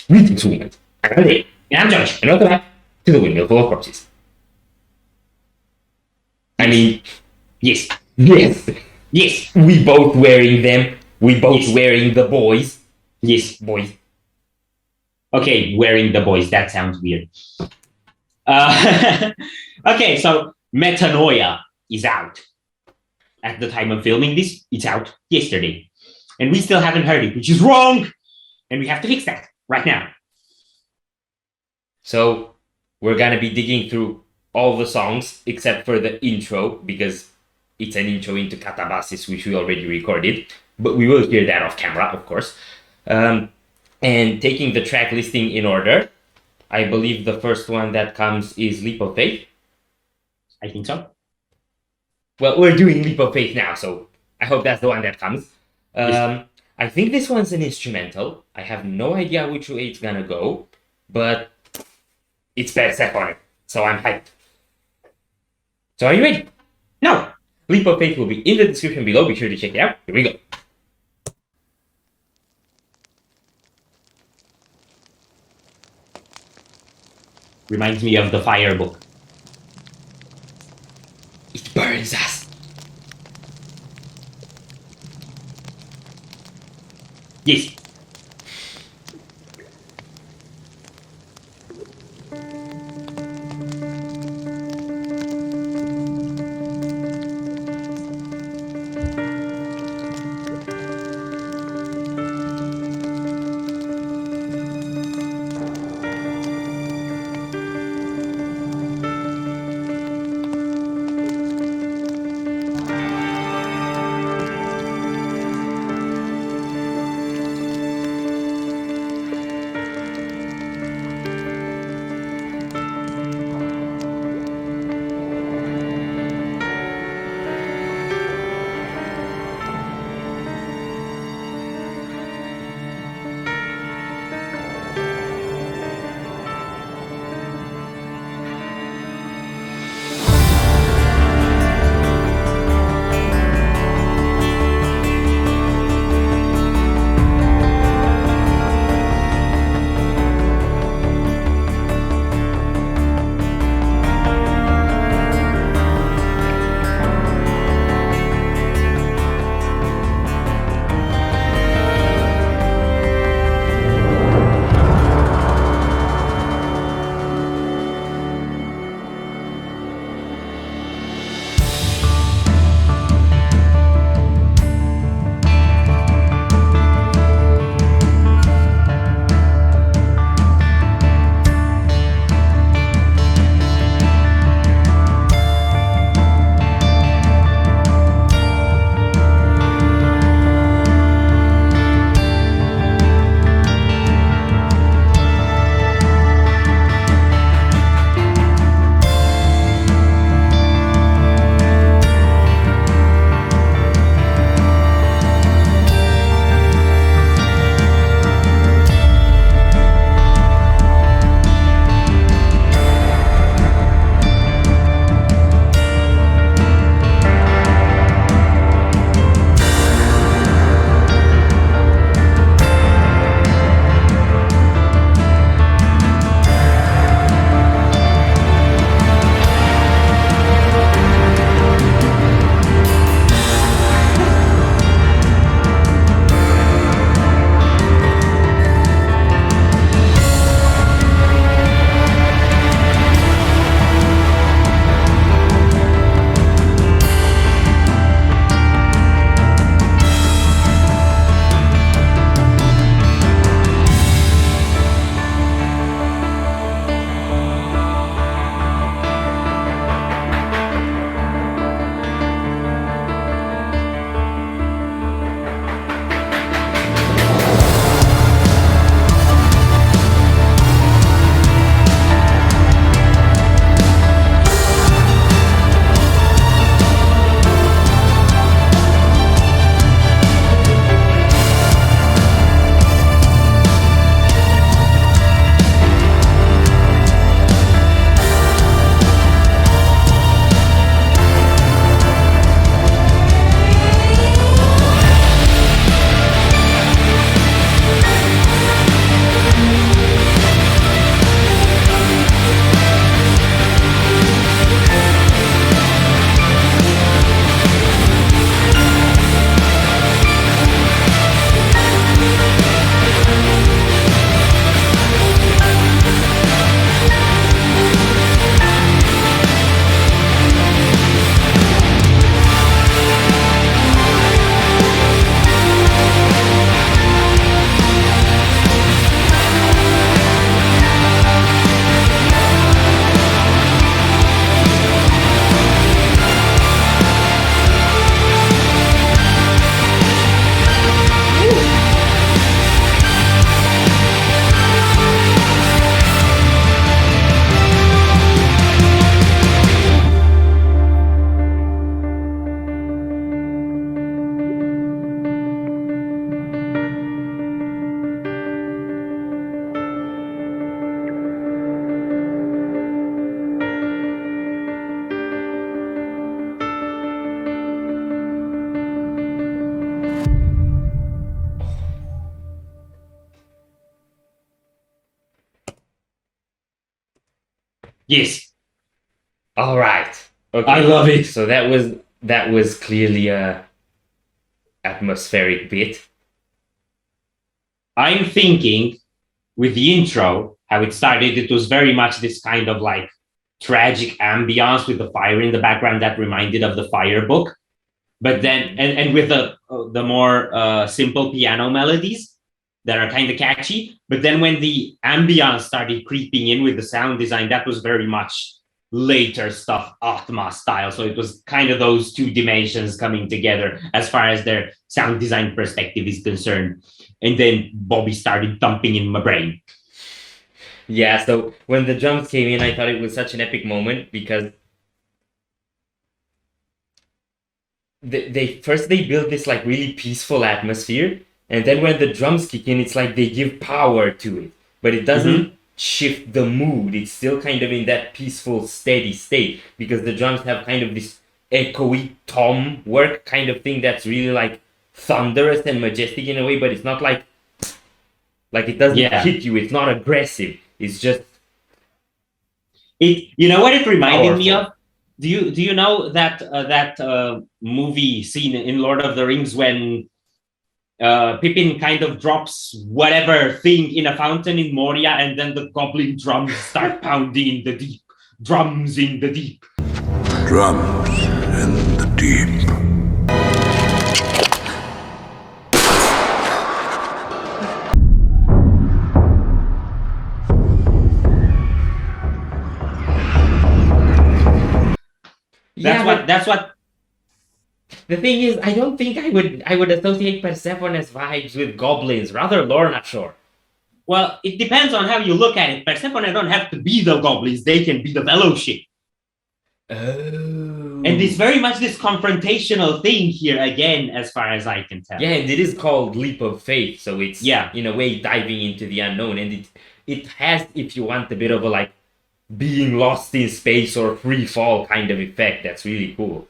Greetings, women. I'm Andre, and I'm Josh, and welcome back to the Windmill full of corpses. I mean, yes, yes, yes, we both wearing them. We both Yes. wearing the boys. Yes. Boys. Okay, wearing the boys. That sounds weird. Okay, so Metanoia is out. At the time of filming this, it's out yesterday. And we still haven't heard it, which is wrong. And we have to fix that right now. So we're gonna be digging through all the songs except for the intro because it's an intro into Katabasis, which we already recorded. But we will hear that off camera, of course. And taking the track listing in order, I believe the first one that comes is Leap of Faith. I think so. Well, we're doing Leap of Faith now, so I hope that's the one that comes. Yes. I think this one's an instrumental. I have no idea which way it's gonna go, but it's Persefone, so I'm hyped. So are you ready? No. Leap of Faith will be in the description below. Be sure to check it out. Here we go. Reminds me of the Fire book. It burns us. Yes. Yes, All right. Okay. I love it. So that was clearly a atmospheric bit. I'm thinking with the intro, how it started, it was very much this kind of like tragic ambiance with the fire in the background that reminded of the Fire book. But then, and with the more simple piano melodies that are kind of catchy. But then when the ambiance started creeping in with the sound design, that was very much later stuff, Atma style. So it was kind of those two dimensions coming together as far as their sound design perspective is concerned. And then Bobby started thumping in my brain. Yeah, so when the drums came in, I thought it was such an epic moment because they build this like really peaceful atmosphere, and then when the drums kick in, it's like they give power to it, but it doesn't shift the mood. It's still kind of in that peaceful, steady state because the drums have kind of this echoey tom work kind of thing that's really like thunderous and majestic in a way, but it's not like it doesn't hit you. It's not aggressive. It's just it. You know what it reminded me powerful. of? Do you know that movie scene in Lord of the Rings when Pippin kind of drops whatever thing in a fountain in Moria, and then the goblin drums start pounding in the deep. Drums in the deep. Drums in the deep. That's what. The thing is, I don't think I would associate Persephone's vibes with goblins. Rather, Lorna Shore. Well, it depends on how you look at it. Persephone don't have to be the goblins; they can be the fellowship. Oh. And it's very much this confrontational thing here again, as far as I can tell. Yeah, and it is called Leap of Faith, so it's Yeah. in a way diving into the unknown, and it has, if you want, a bit of a like being lost in space or free fall kind of effect. That's really cool.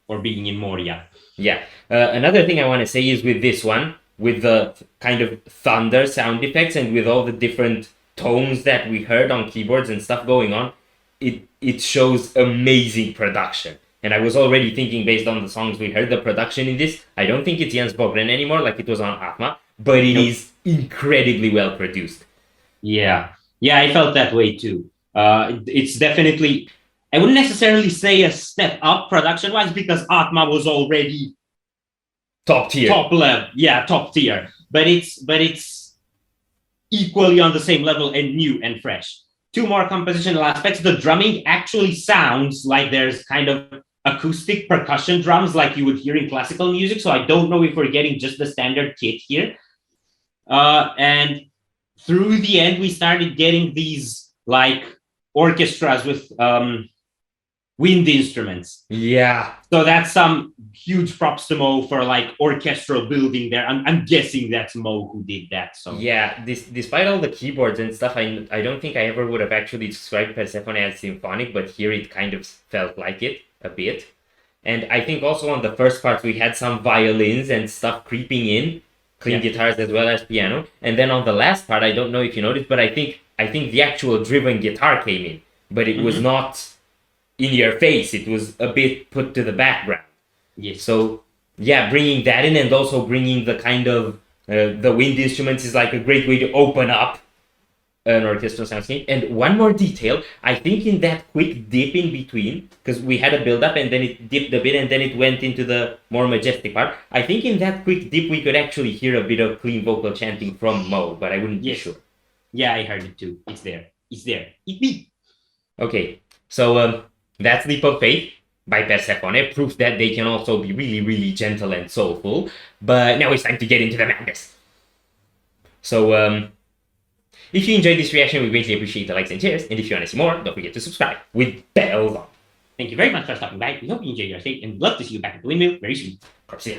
Or being in Moria. Yeah. Another thing I want to say is with this one, with the kind of thunder sound effects and with all the different tones that we heard on keyboards and stuff going on, it shows amazing production. And I was already thinking, based on the songs we heard, the production in this, I don't think it's Jens Bogren anymore, like it was on Atma, but it is incredibly well produced. Yeah. Yeah, I felt that way too. It's definitely, I wouldn't necessarily say a step up production-wise because Atma was already Top tier. top level. Yeah, top tier. But it's equally on the same level and new and fresh. Two more compositional aspects. The drumming actually sounds like there's kind of acoustic percussion drums like you would hear in classical music. So I don't know if we're getting just the standard kit here. And through the end, we started getting these like orchestras with wind instruments. Yeah. So that's some huge props to Mo for like orchestral building there. I'm guessing that's Mo who did that. So yeah, despite all the keyboards and stuff, I don't think I ever would have actually described Persephone as symphonic, but here it kind of felt like it a bit. And I think also on the first part we had some violins and stuff creeping in, clean guitars as well as piano. And then on the last part, I don't know if you noticed, but I think the actual driven guitar came in, but it was not in your face. It was a bit put to the background. yes. So yeah, bringing that in and also bringing the kind of the wind instruments is like a great way to open up an orchestral soundscape. And one more detail, I think in that quick dip in between, because we had a build up and then it dipped a bit and then it went into the more majestic part. I think in that quick dip we could actually hear a bit of clean vocal chanting from Mo, but I wouldn't be sure. Yeah, I heard it too. It's there. It's there. It be. Okay, so that's Leap of Faith by Persephone. Proof that they can also be really, really gentle and soulful. But now it's time to get into the madness. So, if you enjoyed this reaction, we greatly appreciate the likes and shares. And if you want to see more, don't forget to subscribe with bells on. Thank you very much for stopping by. We hope you enjoyed your stay and we'd love to see you back at the Windmill very soon. Of course, yeah.